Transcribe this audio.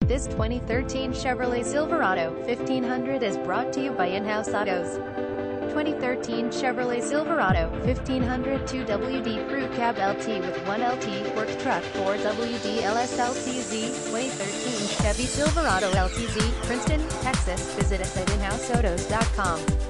This 2013 Chevrolet Silverado 1500 is brought to you by In-House Autos. 2013 Chevrolet Silverado 1500 2WD Crew Cab LT with 1LT Work Truck 4WD LS LTZ 2013 Chevy Silverado LTZ, Princeton, Texas. Visit us at inhouseautos.com.